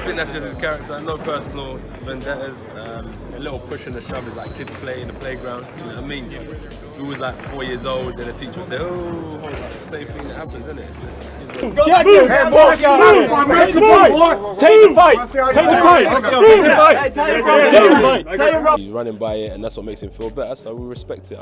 think that's just his character. No personal vendettas. A little push and a shove is like kids play in the playground. Do you know what I mean? We was like 4 years old, and the teacher would say, "Oh, like, same thing that happens, isn't it?" It's just. Take the fight. He's running by it, and that's what makes him feel better. So we respect it.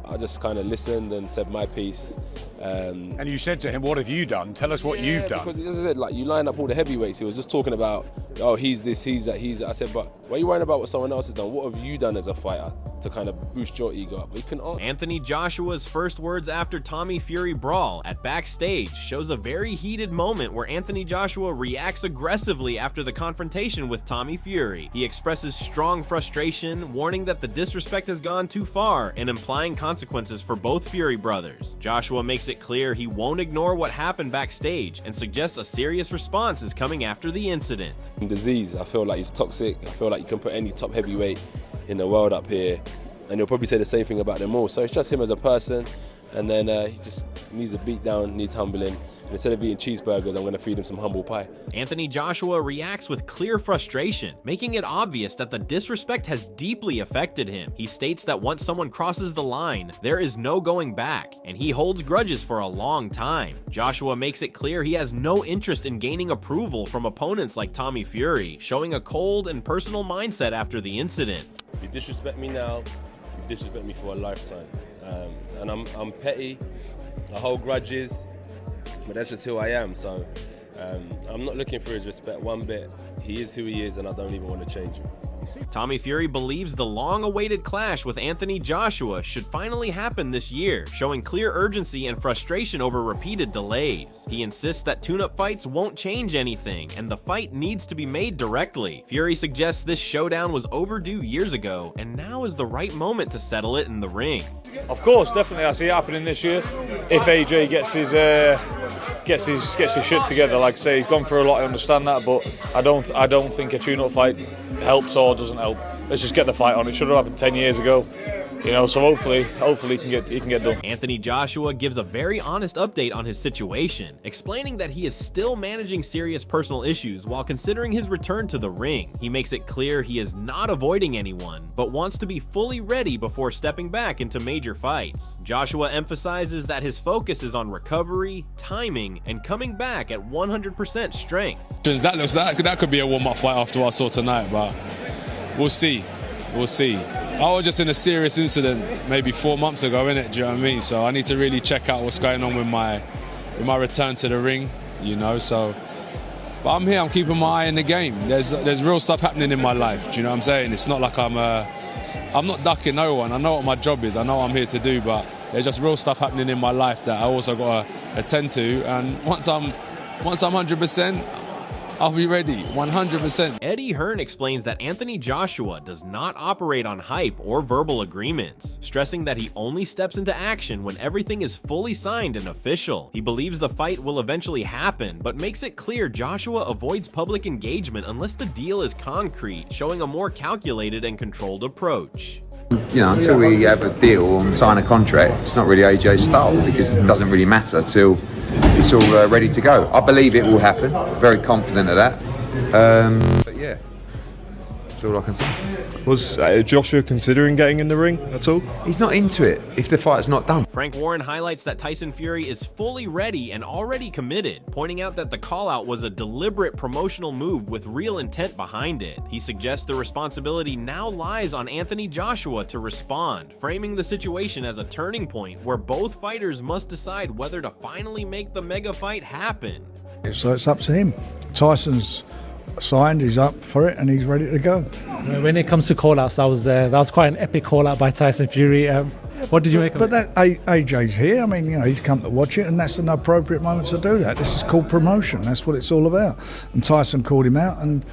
I just kind of listened and said my piece. And you said to him, "What have you done? Tell us what you've done." Because as I said, like you line up all the heavyweights. He was just talking about, oh, he's this, he's that, he's that. I said, but why are you worrying about what someone else has done? What have you done as a fighter to kind of boost your ego up? You can answer. Anthony Joshua's first words after Tommy Fury brawl at backstage shows a very heated moment where Anthony Joshua reacts aggressively after the confrontation with Tommy Fury. He expresses strong frustration, warning that the disrespect has gone too far and implying consequences for both Fury brothers. Joshua makes it clear he won't ignore what happened backstage and suggests a serious response is coming after the incident. Disease, I feel like he's toxic. I feel like you can put any top heavyweight in the world up here and he'll probably say the same thing about them all. So it's just him as a person, and then he just needs a beat down, needs humbling. And instead of eating cheeseburgers, I'm going to feed him some humble pie. Anthony Joshua reacts with clear frustration, making it obvious that the disrespect has deeply affected him. He states that once someone crosses the line, there is no going back, and he holds grudges for a long time. Joshua makes it clear he has no interest in gaining approval from opponents like Tommy Fury, showing a cold and personal mindset after the incident. If you disrespect me now, you disrespect me for a lifetime. And I'm petty, I hold grudges, but that's just who I am. So I'm not looking for his respect one bit. He is who he is, and I don't even want to change him. Tommy Fury believes the long-awaited clash with Anthony Joshua should finally happen this year, showing clear urgency and frustration over repeated delays. He insists that tune-up fights won't change anything, and the fight needs to be made directly. Fury suggests this showdown was overdue years ago, and now is the right moment to settle it in the ring. Of course, definitely, I see it happening this year. If AJ gets his shit together, like I say, he's gone through a lot. I understand that, but I don't think a tune-up fight helps or doesn't help. Let's just get the fight on. It should have happened 10 years ago. You know, so hopefully he can get done. Anthony Joshua gives a very honest update on his situation, explaining that he is still managing serious personal issues while considering his return to the ring. He makes it clear he is not avoiding anyone, but wants to be fully ready before stepping back into major fights. Joshua emphasizes that his focus is on recovery, timing, and coming back at 100% strength. That could be a warm-up fight after what I saw tonight, but we'll see. We'll see. I was just in a serious incident maybe 4 months ago, innit? Do you know what I mean? So I need to really check out what's going on with my return to the ring, you know. So, but I'm here. I'm keeping my eye in the game. There's real stuff happening in my life. Do you know what I'm saying? It's not like I'm not ducking no one. I know what my job is. I know what I'm here to do. But there's just real stuff happening in my life that I also got to attend to. And once I'm 100%. I'll be ready, 100%. Eddie Hearn explains that Anthony Joshua does not operate on hype or verbal agreements, stressing that he only steps into action when everything is fully signed and official. He believes the fight will eventually happen, but makes it clear Joshua avoids public engagement unless the deal is concrete, showing a more calculated and controlled approach. You know, until we have a deal and sign a contract, it's not really AJ's style because it doesn't really matter till it's all ready to go. I believe it will happen, very confident of that. But yeah, that's all I can say. Was Joshua considering getting in the ring at all? He's not into it if the fight's not done. Frank Warren highlights that Tyson Fury is fully ready and already committed, pointing out that the call-out was a deliberate promotional move with real intent behind it. He suggests the responsibility now lies on Anthony Joshua to respond, framing the situation as a turning point where both fighters must decide whether to finally make the mega fight happen. So it's up to him. Tyson's signed, he's up for it, and he's ready to go. When it comes to call-outs, that was quite an epic call-out by Tyson Fury. What did you make of it? But AJ's here. I mean, you know, he's come to watch it, and that's an appropriate moment to do that. This is called promotion. That's what it's all about. And Tyson called him out, and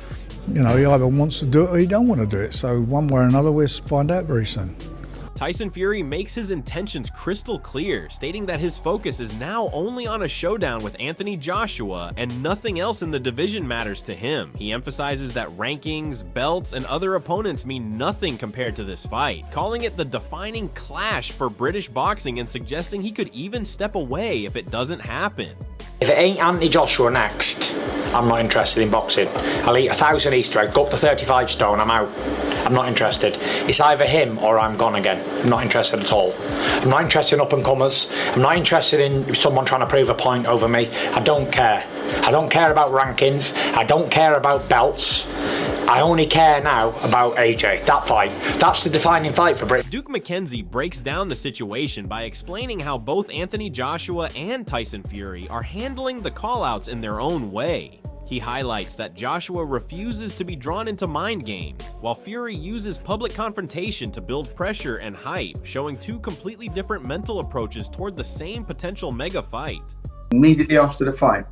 you know, he either wants to do it or he don't want to do it. So one way or another, we'll find out very soon. Tyson Fury makes his intentions crystal clear, stating that his focus is now only on a showdown with Anthony Joshua and nothing else in the division matters to him. He emphasizes that rankings, belts, and other opponents mean nothing compared to this fight, calling it the defining clash for British boxing and suggesting he could even step away if it doesn't happen. If it ain't Anthony Joshua next, I'm not interested in boxing. I'll eat 1,000 Easter eggs, go up to 35 stone, I'm out. I'm not interested. It's either him or I'm gone again. I'm not interested at all. I'm not interested in up-and-comers. I'm not interested in someone trying to prove a point over me. I don't care. I don't care about rankings. I don't care about belts. I only care now about AJ. That fight. That's the defining fight for Britain. Duke McKenzie breaks down the situation by explaining how both Anthony Joshua and Tyson Fury are handling the callouts in their own way. He highlights that Joshua refuses to be drawn into mind games, while Fury uses public confrontation to build pressure and hype, showing two completely different mental approaches toward the same potential mega fight. Immediately after the fight.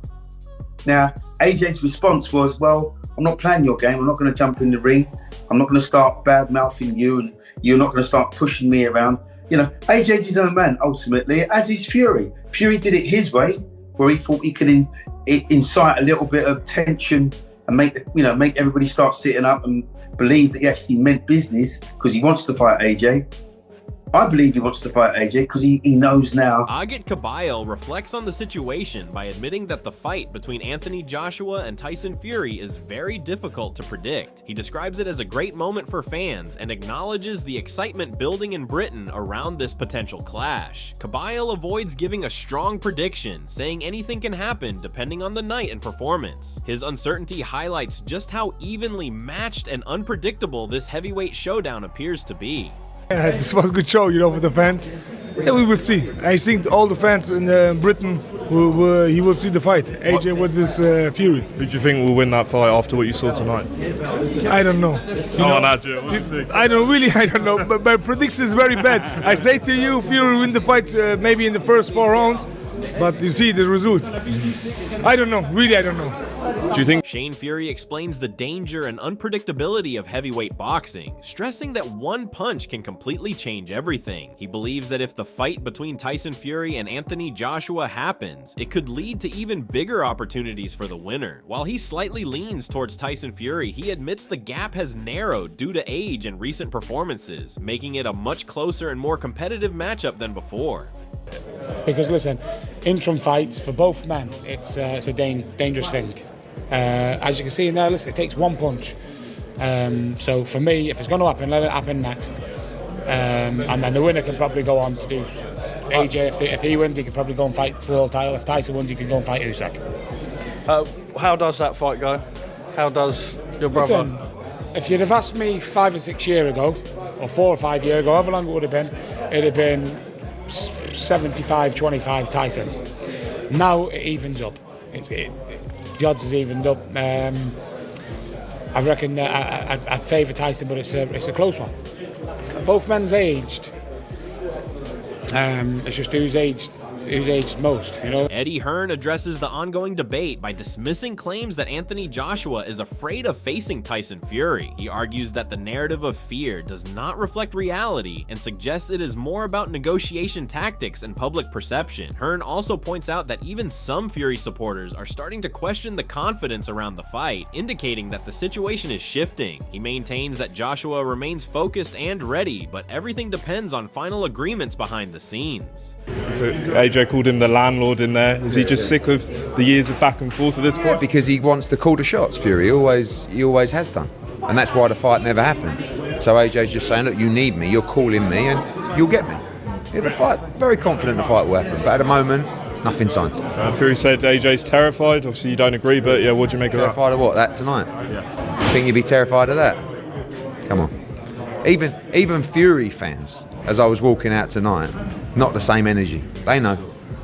Now, AJ's response was, well, I'm not playing your game. I'm not going to jump in the ring. I'm not going to start bad-mouthing you, and you're not going to start pushing me around. You know, AJ's his own man, ultimately, as is Fury. Fury did it his way, where he thought he could incite a little bit of tension and make everybody start sitting up and believe that he actually meant business because he wants to fight AJ. I believe he wants to fight AJ because he knows now. Agit Kabayel reflects on the situation by admitting that the fight between Anthony Joshua and Tyson Fury is very difficult to predict. He describes it as a great moment for fans and acknowledges the excitement building in Britain around this potential clash. Kabayel avoids giving a strong prediction, saying anything can happen depending on the night and performance. His uncertainty highlights just how evenly matched and unpredictable this heavyweight showdown appears to be. This was a good show, for the fans. Yeah, we will see. I think all the fans in Britain, he will see the fight. AJ versus Fury. Who do you think will win that fight after what you saw tonight? I don't know. I don't know. But my prediction is very bad. I say to you, Fury win the fight maybe in the first 4 rounds. But you see the result. I don't know. Really, I don't know. Do you think Shane Fury explains the danger and unpredictability of heavyweight boxing, stressing that one punch can completely change everything. He believes that if the fight between Tyson Fury and Anthony Joshua happens, it could lead to even bigger opportunities for the winner. While he slightly leans towards Tyson Fury, he admits the gap has narrowed due to age and recent performances, making it a much closer and more competitive matchup than before. Because listen, interim fights for both men, it's a dangerous thing. As you can see in there, listen, it takes one punch. So for me, if it's going to happen, let it happen next. And then the winner can probably go on to do AJ. If he wins, he could probably go and fight the world title. If Tyson wins, he could go and fight Usyk. How does that fight go? How does your brother? Listen, if you'd have asked me 5 or 6 years ago, or 4 or 5 years ago, however long it would have been, it'd have been 75-25 Tyson. Now it evens up. The odds has evened up. I reckon I'd favour Tyson, but it's a close one. Both men's aged. It's just who's aged most, Eddie Hearn addresses the ongoing debate by dismissing claims that Anthony Joshua is afraid of facing Tyson Fury. He argues that the narrative of fear does not reflect reality and suggests it is more about negotiation tactics and public perception. Hearn also points out that even some Fury supporters are starting to question the confidence around the fight, indicating that the situation is shifting. He maintains that Joshua remains focused and ready, but everything depends on final agreements behind the scenes. AJ called him the landlord in there? Is he just sick of the years of back and forth at this point? Because he wants to call the shots, Fury. He always has done. And that's why the fight never happened. So AJ's just saying, look, you need me, you're calling me, and you'll get me. Yeah, the fight, very confident the fight will happen. But at the moment, nothing signed. Fury said AJ's terrified. Obviously you don't agree, but yeah, what do you make of that? Terrified of what? That tonight? Yeah. You think you'd be terrified of that? Come on. Even Fury fans, as I was walking out tonight, not the same energy. They know.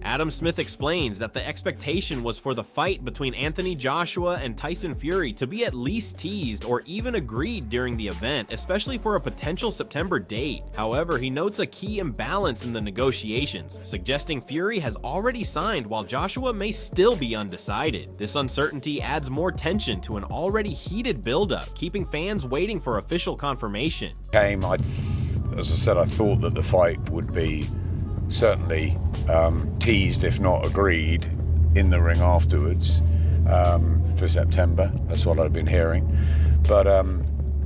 Adam Smith explains that the expectation was for the fight between Anthony Joshua and Tyson Fury to be at least teased or even agreed during the event, especially for a potential September date. However, he notes a key imbalance in the negotiations, suggesting Fury has already signed while Joshua may still be undecided. This uncertainty adds more tension to an already heated buildup, keeping fans waiting for official confirmation. As I said, I thought that the fight would be certainly teased, if not agreed, in the ring afterwards for September. That's what I've been hearing. But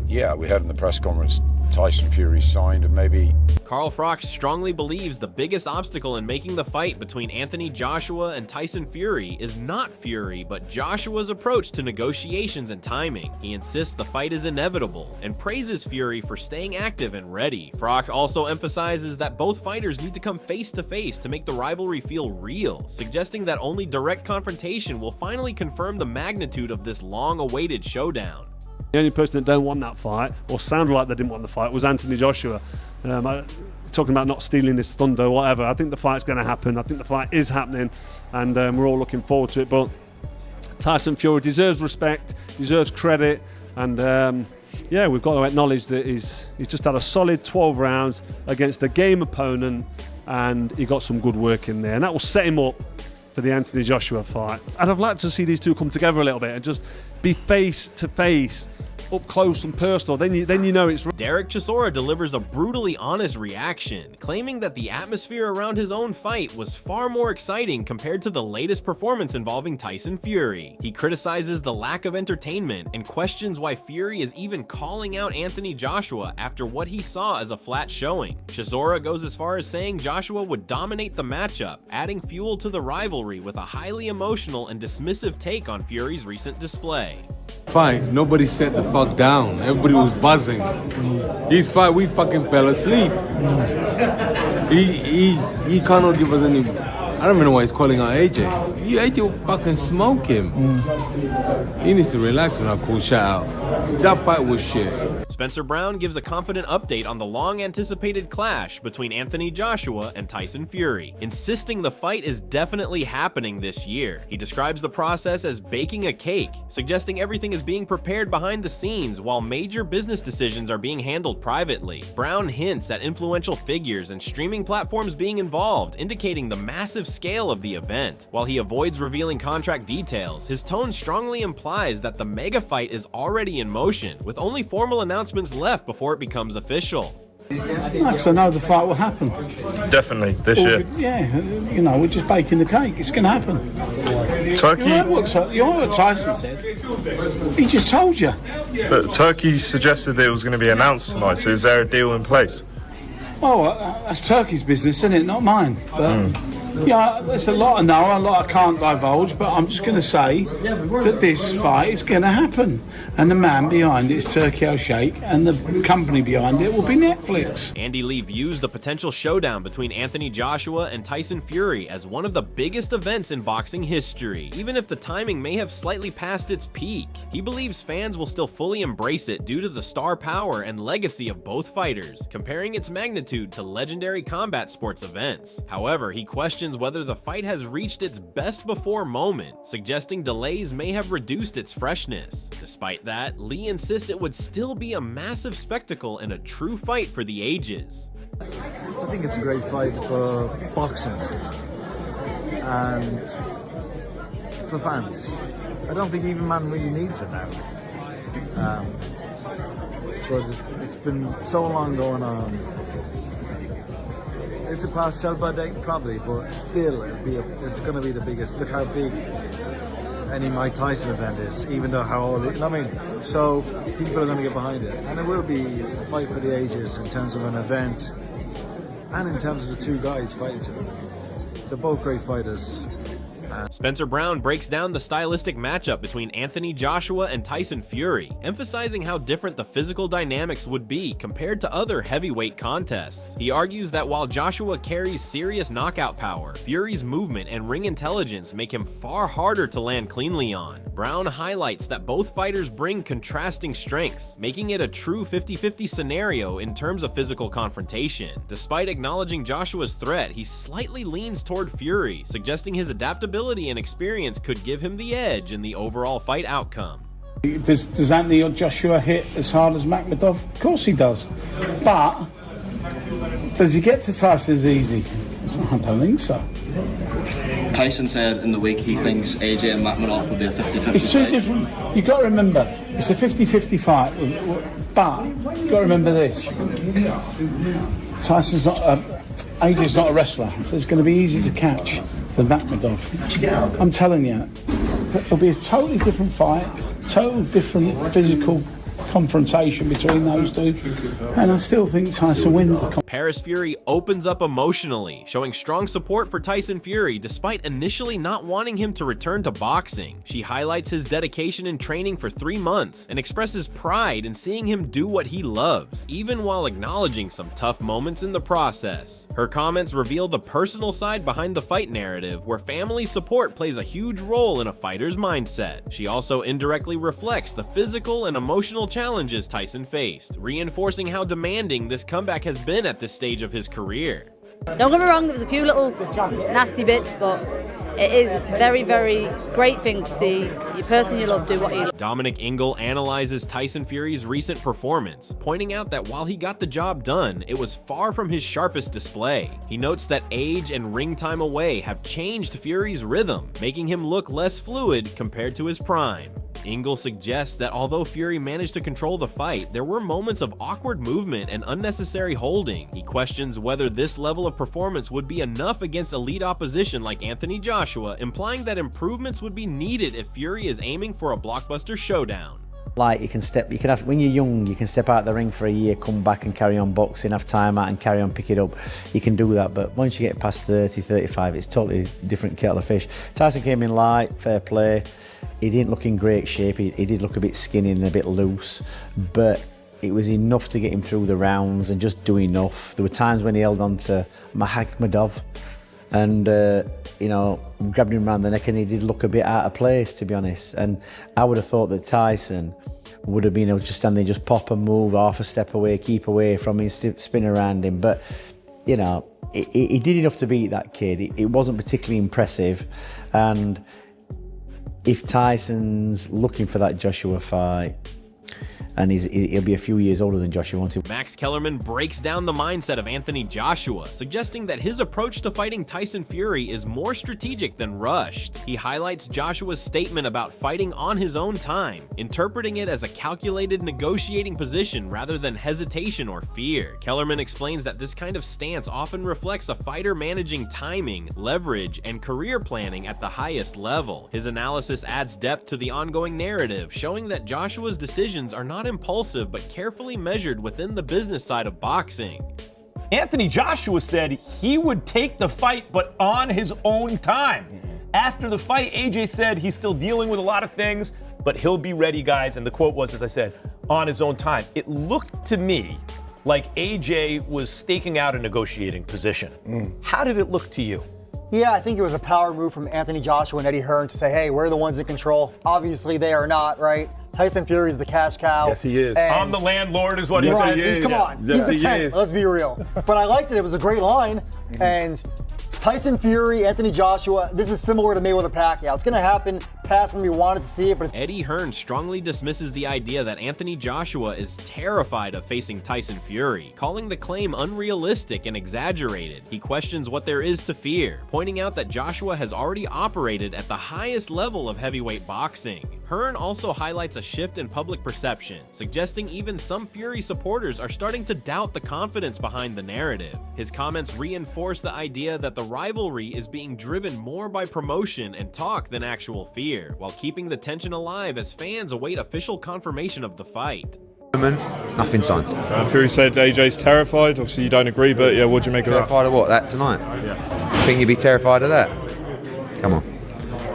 yeah, we heard in the press conference Tyson Fury signed, and maybe Carl Froch strongly believes the biggest obstacle in making the fight between Anthony Joshua and Tyson Fury is not Fury, but Joshua's approach to negotiations and timing. He insists the fight is inevitable and praises Fury for staying active and ready. Froch also emphasizes that both fighters need to come face to face to make the rivalry feel real, suggesting that only direct confrontation will finally confirm the magnitude of this long-awaited showdown. The only person that don't want that fight, or sounded like they didn't want the fight, was Anthony Joshua. Talking about not stealing his thunder or whatever. I think the fight's going to happen. I think the fight is happening, and we're all looking forward to it. But Tyson Fury deserves respect, deserves credit, and yeah, we've got to acknowledge that he's just had a solid 12 rounds against a game opponent, and he got some good work in there, and that will set him up for the Anthony Joshua fight. And I'd like to see these two come together a little bit and just be face to face, up close and personal. Then you know it's. Derek Chisora delivers a brutally honest reaction, claiming that the atmosphere around his own fight was far more exciting compared to the latest performance involving Tyson Fury. He criticizes the lack of entertainment and questions why Fury is even calling out Anthony Joshua after what he saw as a flat showing. Chisora goes as far as saying Joshua would dominate the matchup, adding fuel to the rivalry with a highly emotional and dismissive take on Fury's recent display. Fight, nobody sat the fuck down. Everybody was buzzing. His fight, we fucking fell asleep. He cannot give us any. I don't even know why he's calling out AJ. AJ will fucking smoke him. He needs to relax when I call shout out. That fight was shit. Spencer Brown gives a confident update on the long-anticipated clash between Anthony Joshua and Tyson Fury, insisting the fight is definitely happening this year. He describes the process as baking a cake, suggesting everything is being prepared behind the scenes while major business decisions are being handled privately. Brown hints at influential figures and streaming platforms being involved, indicating the massive scale of the event. While he avoids revealing contract details, his tone strongly implies that the mega fight is already in motion, with only formal announcements left before it becomes official. Because I know the fight will happen. Definitely, this year. Yeah, you know, we're just baking the cake. It's going to happen. Turkey. You know what Tyson said? He just told you. But Turkey suggested that it was going to be announced tonight, so is there a deal in place? Oh, that's Turkey's business, isn't it? Not mine. But yeah, there's a lot I know, a lot I can't divulge, but I'm just going to say that this fight is going to happen. And the man behind it is Turkey Al-Sheikh, and the company behind it will be Netflix. Andy Lee views the potential showdown between Anthony Joshua and Tyson Fury as one of the biggest events in boxing history, even if the timing may have slightly passed its peak. He believes fans will still fully embrace it due to the star power and legacy of both fighters, comparing its magnitude to legendary combat sports events. However, he questions whether the fight has reached its best before moment, suggesting delays may have reduced its freshness. Despite that, Lee insists it would still be a massive spectacle and a true fight for the ages. I think it's a great fight for boxing and for fans. I don't think even man really needs it now. But it's been so long going on. Is it past sell-by date? Probably, but still, it's going to be the biggest. Look how big any Mike Tyson event is, even though how old it, I mean, so people are going to get behind it. And it will be a fight for the ages in terms of an event and in terms of the two guys fighting each other. They're both great fighters. Spencer Brown breaks down the stylistic matchup between Anthony Joshua and Tyson Fury, emphasizing how different the physical dynamics would be compared to other heavyweight contests. He argues that while Joshua carries serious knockout power, Fury's movement and ring intelligence make him far harder to land cleanly on. Brown highlights that both fighters bring contrasting strengths, making it a true 50-50 scenario in terms of physical confrontation. Despite acknowledging Joshua's threat, he slightly leans toward Fury, suggesting his adaptability and experience could give him the edge in the overall fight outcome. Does Anthony Joshua hit as hard as Makhmudov? Of course he does. But does he get to Tyson as easy? I don't think so. Tyson said in the week he thinks AJ and Makhmudov will be a 50-50 It's two different. You've got to remember, it's a 50-50 fight, but you've got to remember this. Tyson's not AJ's not a wrestler, so it's going to be easy to catch for Makhmudov. I'm telling you, it'll be a totally different fight, total different physical confrontation between those two, and I still think Tyson wins the Paris Fury opens up emotionally, showing strong support for Tyson Fury despite initially not wanting him to return to boxing. She highlights his dedication in training for 3 months and expresses pride in seeing him do what he loves, even while acknowledging some tough moments in the process. Her comments reveal the personal side behind the fight narrative, where family support plays a huge role in a fighter's mindset. She also indirectly reflects the physical and emotional challenges Tyson faced, reinforcing how demanding this comeback has been at this stage of his career. Don't get me wrong, there was a few little nasty bits, but it's a very, very great thing to see your person you love do what you love. Dominic Ingle analyzes Tyson Fury's recent performance, pointing out that while he got the job done, it was far from his sharpest display. He notes that age and ring time away have changed Fury's rhythm, making him look less fluid compared to his prime. Ingle suggests that although Fury managed to control the fight, there were moments of awkward movement and unnecessary holding. He questions whether this level of performance would be enough against elite opposition like Anthony Joshua, implying that improvements would be needed if Fury is aiming for a blockbuster showdown. Like you can have, when you're young, you can step out the ring for a year, come back and carry on boxing, have time out and carry on, pick it up. You can do that, but once you get past 30, 35, it's totally different kettle of fish. Tyson came in light, fair play. He didn't look in great shape. He did look a bit skinny and a bit loose, but it was enough to get him through the rounds and just do enough. There were times when he held on to Mahamadov and you know, grabbed him around the neck, and he did look a bit out of place, to be honest. And I would have thought that Tyson would have been able to just stand there, just pop and move half a step away, keep away from him, spin around him. But you know, he did enough to beat that kid. It wasn't particularly impressive, and if Tyson's looking for that Joshua fight, and he'll be a few years older than Joshua, won't he? Max Kellerman breaks down the mindset of Anthony Joshua, suggesting that his approach to fighting Tyson Fury is more strategic than rushed. He highlights Joshua's statement about fighting on his own time, interpreting it as a calculated negotiating position rather than hesitation or fear. Kellerman explains that this kind of stance often reflects a fighter managing timing, leverage, and career planning at the highest level. His analysis adds depth to the ongoing narrative, showing that Joshua's decisions are not impulsive but carefully measured within the business side of boxing. Anthony Joshua said he would take the fight but on his own time. After the fight, AJ said he's still dealing with a lot of things, but he'll be ready, guys. And the quote was, as I said, on his own time. It looked to me like AJ was staking out a negotiating position. How did it look to you? Yeah, I think it was a power move from Anthony Joshua and Eddie Hearn to say, hey, we're the ones in control. Obviously, they are not, right? Tyson Fury is the cash cow. Yes, he is. I'm the landlord is what he right, said. Come on, yes, he's the tenant, let's be real. But I liked it, it was a great line. And Tyson Fury, Anthony Joshua, this is similar to Mayweather-Pacquiao. It's gonna happen past when we wanted to see it, but Eddie Hearn strongly dismisses the idea that Anthony Joshua is terrified of facing Tyson Fury, calling the claim unrealistic and exaggerated. He questions what there is to fear, pointing out that Joshua has already operated at the highest level of heavyweight boxing. Hearn also highlights a shift in public perception, suggesting even some Fury supporters are starting to doubt the confidence behind the narrative. His comments reinforce the idea that the rivalry is being driven more by promotion and talk than actual fear, while keeping the tension alive as fans await official confirmation of the fight. Nothing signed. Fury said AJ's terrified. Obviously, you don't agree, but yeah, what do you make of that? Terrified of what? That tonight? Yeah. Think you'd be terrified of that? Come on.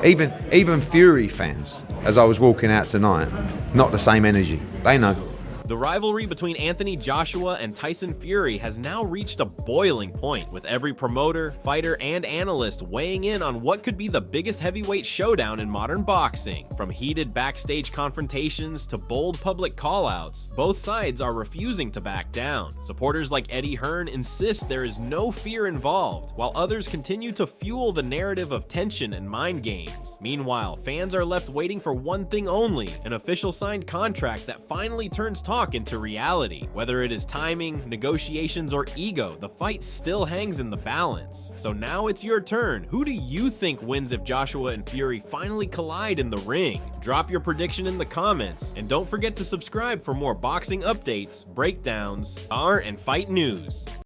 Even Fury fans, as I was walking out tonight, not the same energy. They know. The rivalry between Anthony Joshua and Tyson Fury has now reached a boiling point, with every promoter, fighter, and analyst weighing in on what could be the biggest heavyweight showdown in modern boxing. From heated backstage confrontations to bold public callouts, both sides are refusing to back down. Supporters like Eddie Hearn insist there is no fear involved, while others continue to fuel the narrative of tension and mind games. Meanwhile, fans are left waiting for one thing only: an official signed contract that finally turns talk into reality. Whether it is timing, negotiations, or ego, the fight still hangs in the balance. So now it's your turn. Who do you think wins if Joshua and Fury finally collide in the ring? Drop your prediction in the comments, and don't forget to subscribe for more boxing updates, breakdowns, and fight news.